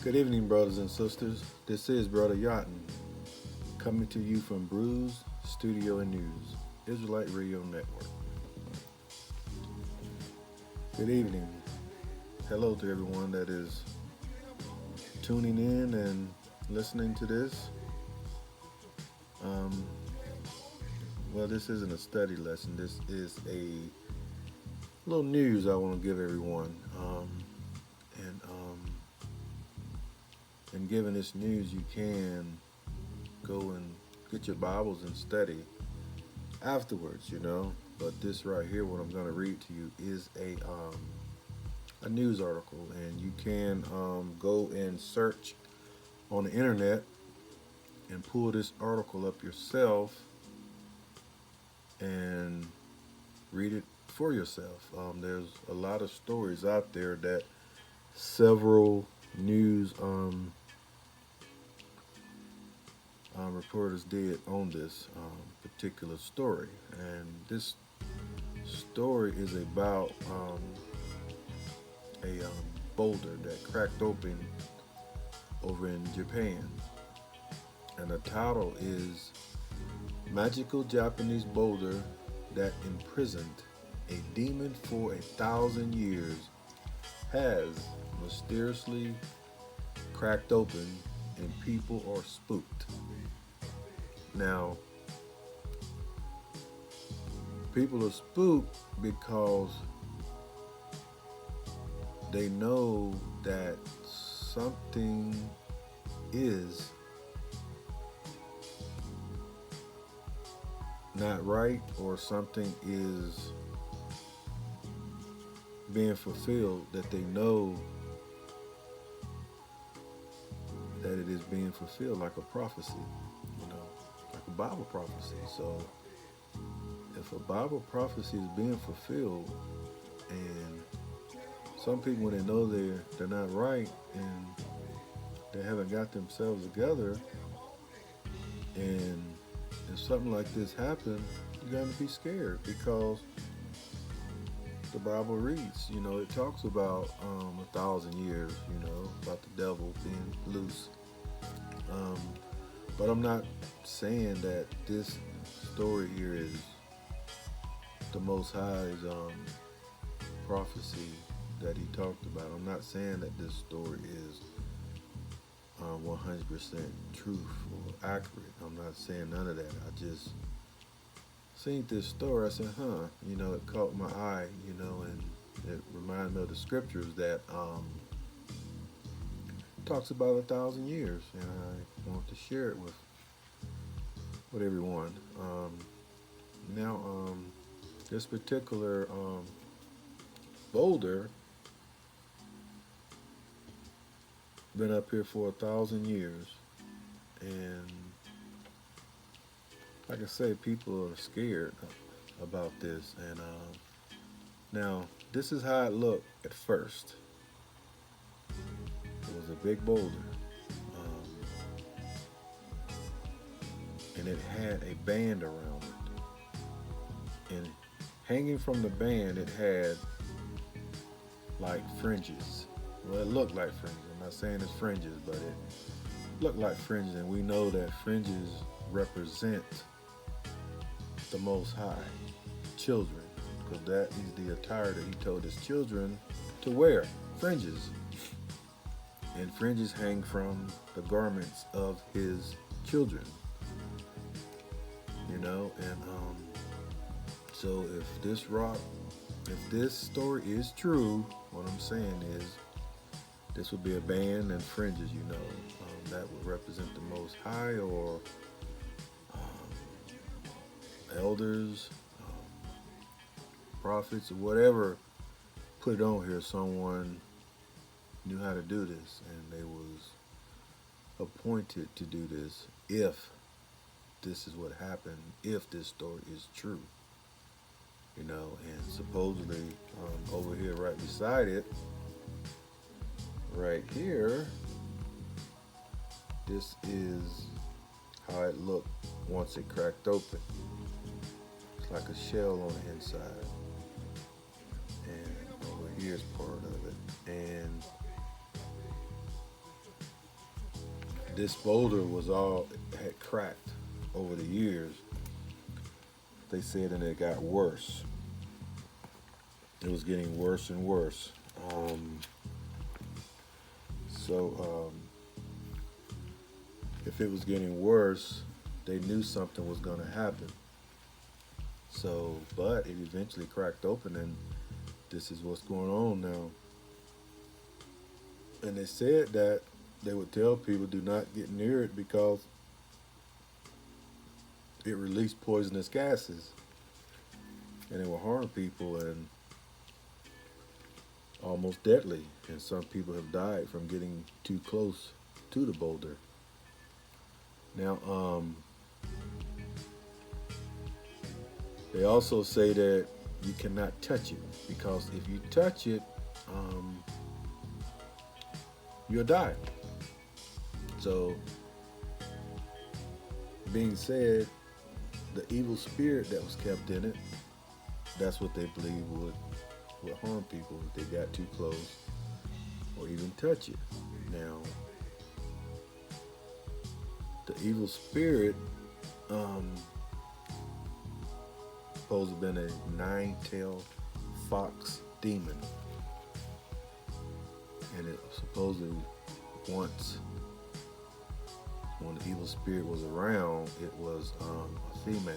Good evening, brothers and sisters. This is Brother Yachten, coming to you from Brews Studio and News, Israelite Radio Network. Good evening. Hello to everyone that is tuning in and listening to this. Um, well, this isn't a study lesson. This is a little news I want to give everyone. And in giving this news, you can go and get your Bibles and study afterwards, But this right here, what I'm going to read to you, is a news article, and you can go and search on the internet and pull this article up yourself and read it for yourself. There's a lot of stories out there that several news reporters did on this particular story, and this story is about a boulder that cracked open over in Japan, and the title is "Magical Japanese Boulder That Imprisoned a Demon for 1,000 years has mysteriously cracked open and people are spooked." Now, people are spooked because they know that something is not right, or something is being fulfilled, that they know that it is being fulfilled, like a prophecy, like a Bible prophecy. So if a Bible prophecy is being fulfilled, and some people, when they know they're not right and they haven't got themselves together, and if something like this happens, you got to be scared, because the Bible reads, it talks about 1,000 years, about the devil being loose. But I'm not saying that this story here is the Most High's prophecy that he talked about. I'm not saying that this story is 100% truth or accurate. I'm not saying none of that. I just seen this story. I said, it caught my eye, and it reminded me of the scriptures that talks about 1,000 years, and I want to share it with everyone. Now, this particular boulder been up here for 1,000 years, and like I say, people are scared about this. And now, this is how it looked at first. It was a big boulder, and it had a band around it, and hanging from the band, it had like fringes. Well, it looked like fringes. I'm not saying it's fringes, but it looked like fringes, and we know that fringes represent the Most High, children, because that is the attire that he told his children to wear, fringes. And fringes hang from the garments of his children, and so if this story is true, what I'm saying is this would be a band and fringes, that would represent the Most High, or elders, prophets, or whatever put it on here. Someone knew how to do this, and they was appointed to do this if this is what happened, if this story is true, and supposedly over here right beside it, right here, this is how it looked once it cracked open. It's like a shell on the inside, and over here's part of it, and this boulder had cracked over the years. They said, and it got worse. It was getting worse and worse. So if it was getting worse, they knew something was going to happen. So, but it eventually cracked open, and this is what's going on now. And they said that they would tell people do not get near it because it released poisonous gases, and it will harm people and almost deadly. And some people have died from getting too close to the boulder. Now, they also say that you cannot touch it because if you touch it, you'll die. So, being said, the evil spirit that was kept in it, that's what they believe would harm people if they got too close or even touch it. Now, the evil spirit supposed to have been a 9-tailed fox demon, and it supposedly once, when the evil spirit was around, it was a female.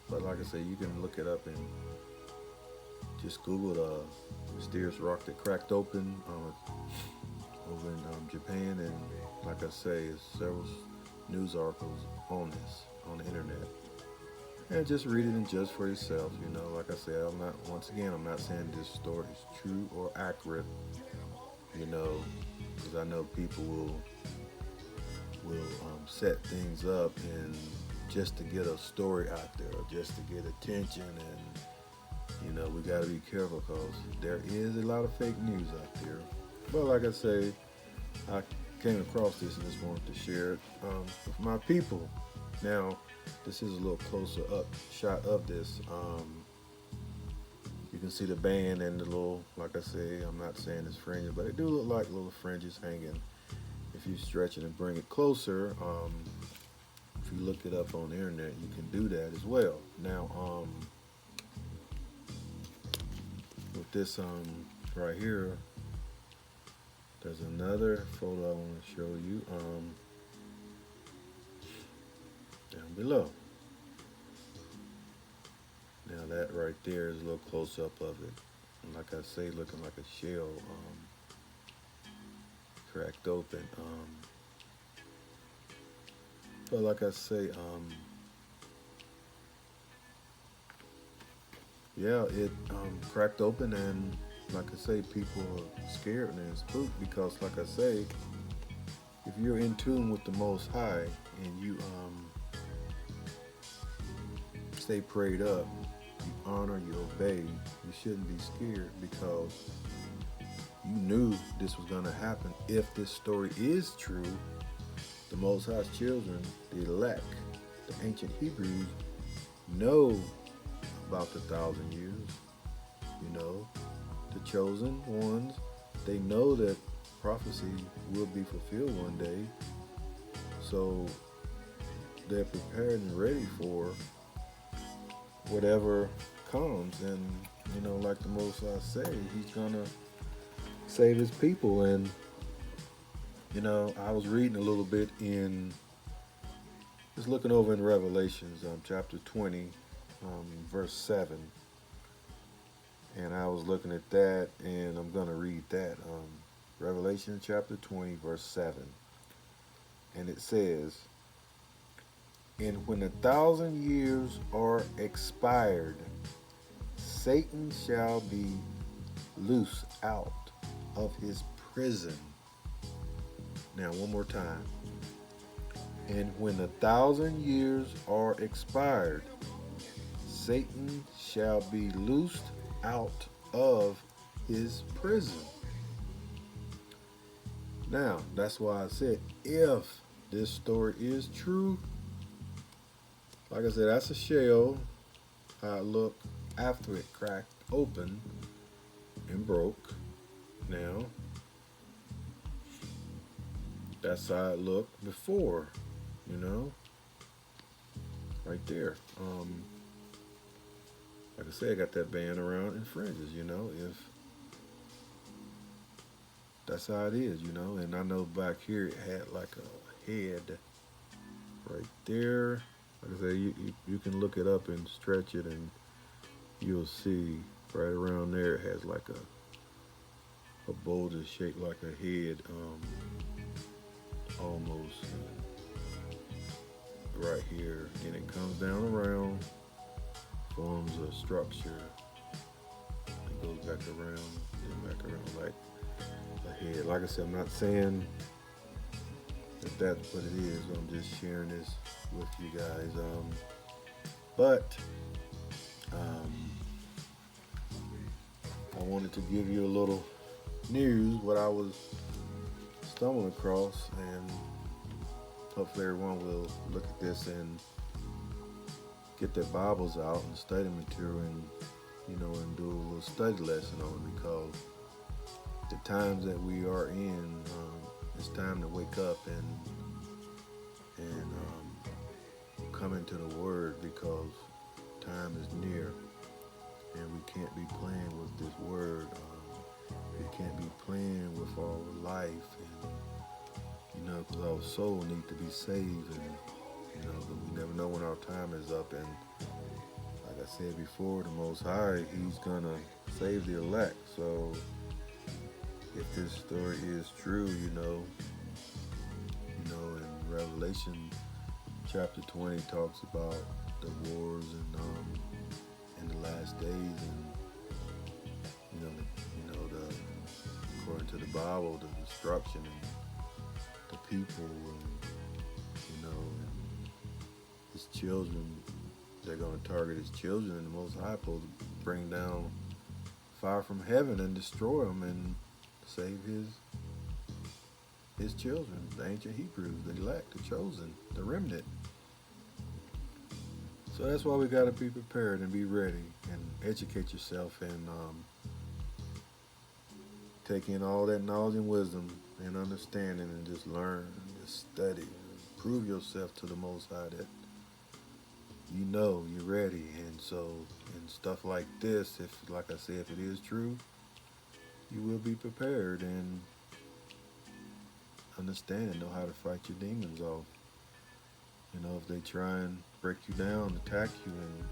But like I say, you can look it up and just Google the mysterious rock that cracked open over in Japan, and like I say, there's several news articles on this on the internet. And just read it and judge for yourself. Like I said, I'm not saying this story is true or accurate. Because I know people will set things up and just to get a story out there or just to get attention, and we got to be careful because there is a lot of fake news out there. But like I say, I came across this and just wanted to share it with my people. Now, this is a little closer up shot of this. You can see the band and the little, like I say, I'm not saying it's fringes, but they do look like little fringes hanging. If you stretch it and bring it closer, if you look it up on the internet, you can do that as well. Now, with this right here, there's another photo I want to show you down below. Now that right there is a little close up of it. And like I say, looking like a shell cracked open. But like I say, yeah, it cracked open, and like I say, people are scared and spooked because, like I say, if you're in tune with the Most High and you stay prayed up, you honor, you obey, you shouldn't be scared because you knew this was going to happen. If this story is true, the Most High's children, the elect, the ancient Hebrews, know about the 1,000 years. The chosen ones, they know that prophecy will be fulfilled one day. So they're prepared and ready for whatever comes. And, like the Most High say, he's going to save his people. And, I was reading a little bit just looking over in Revelations, chapter 20, verse 7. And I was looking at that, and I'm going to read that. Revelation chapter 20, verse 7. And it says, "And when 1,000 years are expired, Satan shall be loosed out of his prison." Now, one more time. "And when 1,000 years are expired, Satan shall be loosed out of his prison." Now, that's why I said, if this story is true, like I said, that's a shell. I look after it cracked open and broke. Now, that's how it looked before, you know, right there. Like I said, I got that band around and fringes, you know, if that's how it is, you know. And I know back here it had like a head right there. Like I said, you can look it up and stretch it, and you'll see right around there it has like a boulder shaped like a head, almost right here, and it comes down around, forms a structure, and goes back around, and back around like a head. Like I said, I'm not saying that that's what it is. I'm just sharing this with you guys. But um, I wanted to give you a little news what I was stumbling across, and hopefully everyone will look at this and get their Bibles out and study material, and and do a little study lesson on it, because the times that we are in, it's time to wake up and come into the Word, because time is near, and we can't be playing with this Word. We can't be playing with our life, and because our soul needs to be saved, and we never know when our time is up. And like I said before, the Most High, He's gonna save the elect. So if this story is true, in Revelation chapter 20 talks about the wars and in the last days, and the according to the Bible, the destruction and the people, and his children. They're going to target his children, and the Most High supposed to bring down fire from heaven and destroy them and save his children, the ancient Hebrews, the elect, the chosen, the remnant. So that's why we got to be prepared and be ready and educate yourself, and take in all that knowledge and wisdom and understanding, and just learn and just study and prove yourself to the Most High that you're ready. And so, and stuff like this, if, like I said, if it is true, you will be prepared and understand and know how to fight your demons off. If they try and break you down, attack you, and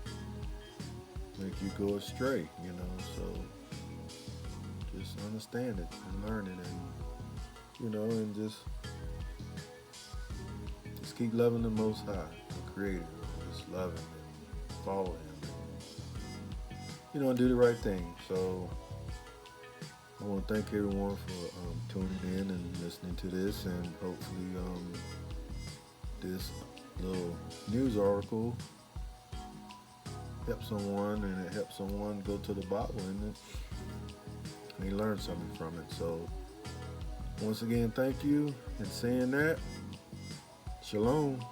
make you go astray, so just understand it and learn it, and just keep loving the Most High, the Creator. Just love Him and follow Him, and do the right thing. So I want to thank everyone for tuning in and listening to this, and hopefully this little news article helps someone, and it helps someone go to the Bible and they learn something from it. So once again, thank you, and saying that, shalom.